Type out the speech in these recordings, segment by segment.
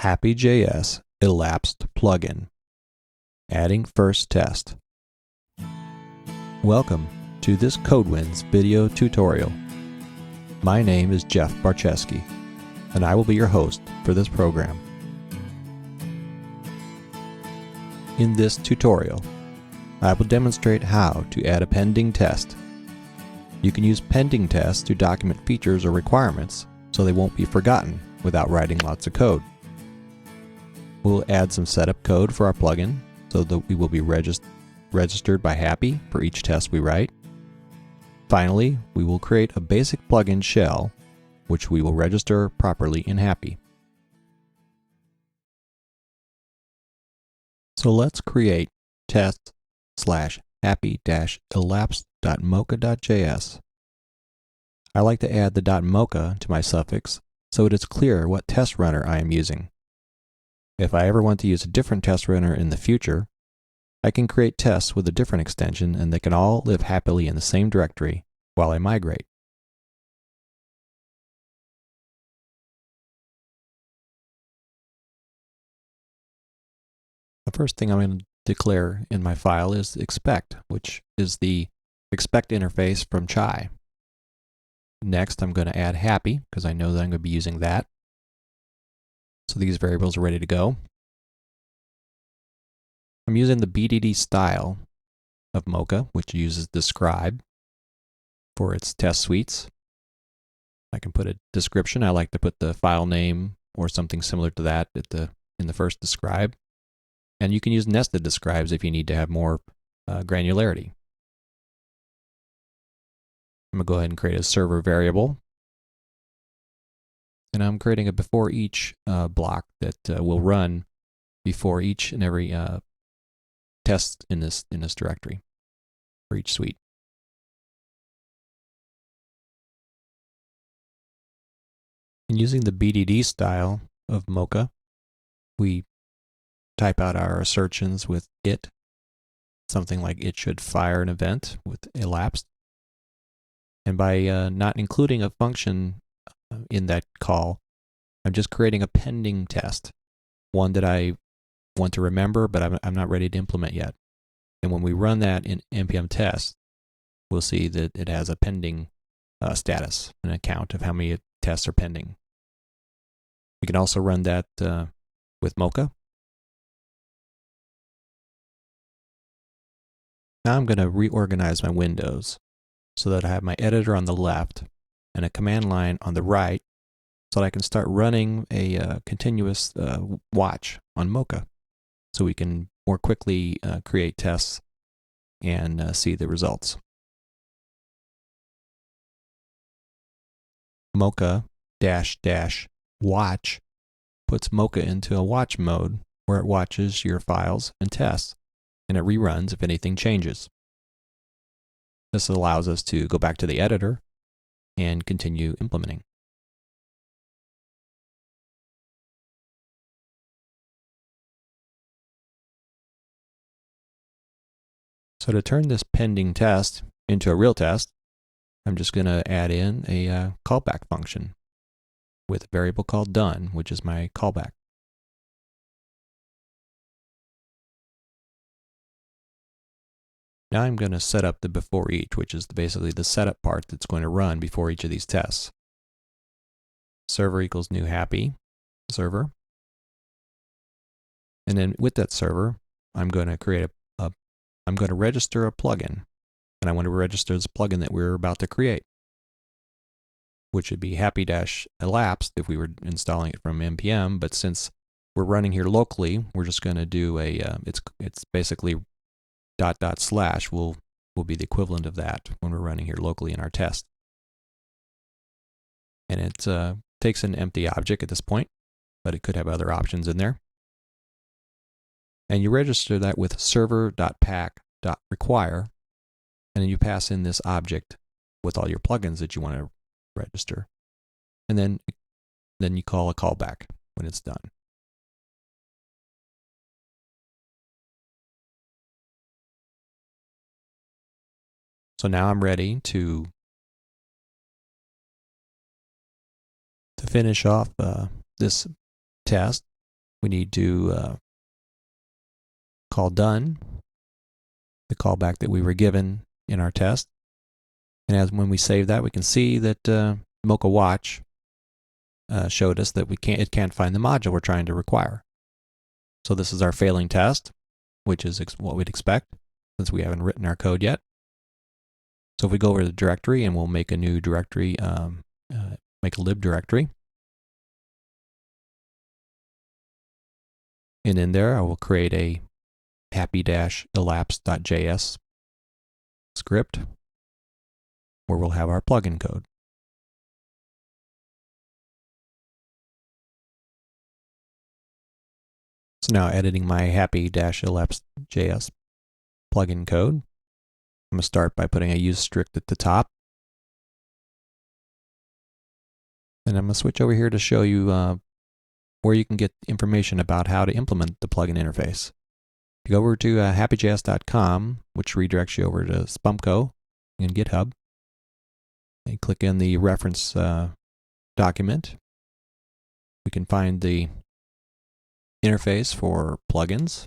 Hapijs Elapsed Plugin. Adding first test. Welcome to this CodeWins video tutorial. My name is Jeff Barczewski, and I will be your host for this program. In this tutorial, I will demonstrate how to add a pending test. You can use pending tests to document features or requirements so they won't be forgotten without writing lots of code. We'll add some setup code for our plugin so that we will be registered by Hapi for each test we write. Finally, we will create a basic plugin shell which we will register properly in Hapi. So let's create test/hapi-elapsed.mocha.js. I like to add the .mocha to my suffix so it is clear what test runner I am using. If I ever want to use a different test runner in the future, I can create tests with a different extension and they can all live happily in the same directory while I migrate. The first thing I'm going to declare in my file is expect, which is the expect interface from Chai. Next, I'm going to add Hapi because I know that I'm going to be using that. So these variables are ready to go. I'm using the BDD style of Mocha, which uses describe for its test suites. I can put a description. I like to put the file name or something similar to that in the first describe. And you can use nested describes if you need to have more granularity. I'm going to go ahead and create a server variable. And I'm creating a before each block that will run before each and every test in this directory for each suite. And using the BDD style of Mocha, we type out our assertions with it, something like it should fire an event with elapsed. And by not including a function in that call, I'm just creating a pending test, one that I want to remember, but I'm not ready to implement yet. And when we run that in npm test, we'll see that it has a pending status, an account of how many tests are pending. We can also run that with Mocha. Now I'm going to reorganize my windows so that I have my editor on the left and a command line on the right so that I can start running a continuous watch on Mocha so we can more quickly create tests and see the results. Mocha --watch puts Mocha into a watch mode where it watches your files and tests, and it reruns if anything changes. This allows us to go back to the editor and continue implementing. So to turn this pending test into a real test, I'm just going to add in a callback function with a variable called done, which is my callback. Now I'm going to set up the before each, which is basically the setup part that's going to run before each of these tests. Server equals new Hapi server. And then with that server, I'm going to create I'm going to register a plugin. And I want to register this plugin that we're about to create, which would be hapi-elapsed if we were installing it from npm. But since we're running here locally, we're just going to do it's basically // will be the equivalent of that when we're running here locally in our test. And it takes an empty object at this point, but it could have other options in there. And you register that with server.pack.require, and then you pass in this object with all your plugins that you want to register. And then you call a callback when it's done. So now I'm ready to finish off this test we need to call done, the callback that we were given in our test. And when we save that, we can see that Mocha Watch showed us that it can't find the module we're trying to require. So this is our failing test, which is what we'd expect since we haven't written our code yet. So if we go over to the directory, and we'll make a new directory, make a lib directory. And in there, I will create a happy-elapsed.js script where we'll have our plugin code. So now editing my happy-elapsed.js plugin code, I'm going to start by putting a use strict at the top. And I'm going to switch over here to show you where you can get information about how to implement the plugin interface. You go over to hapijs.com, which redirects you over to Spunko in GitHub. And click in the reference document. We can find the interface for plugins,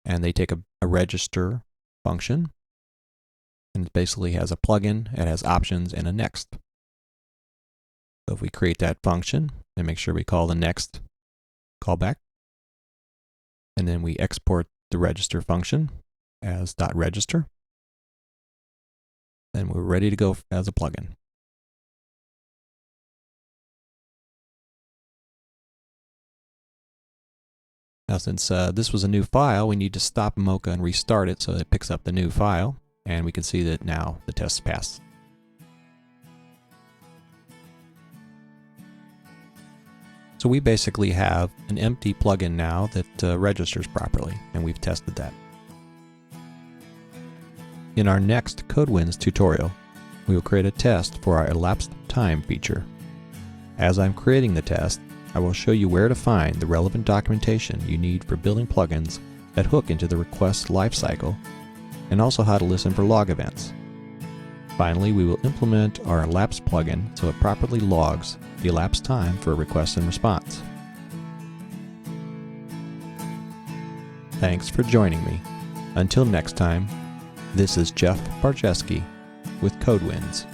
and they take a register function, and it basically has a plugin, it has options, and a next. So if we create that function, and make sure we call the next callback, and then we export the register function as .register, then we're ready to go as a plugin. Now since this was a new file, we need to stop Mocha and restart it so that it picks up the new file, and we can see that now the test passed. So we basically have an empty plugin now that registers properly, and we've tested that. In our next CodeWins tutorial, we will create a test for our elapsed time feature. As I'm creating the test, I will show you where to find the relevant documentation you need for building plugins that hook into the request lifecycle, and also how to listen for log events. Finally, we will implement our Elapsed plugin so it properly logs the elapsed time for a request and response. Thanks for joining me. Until next time, this is Jeff Barczewski with CodeWins.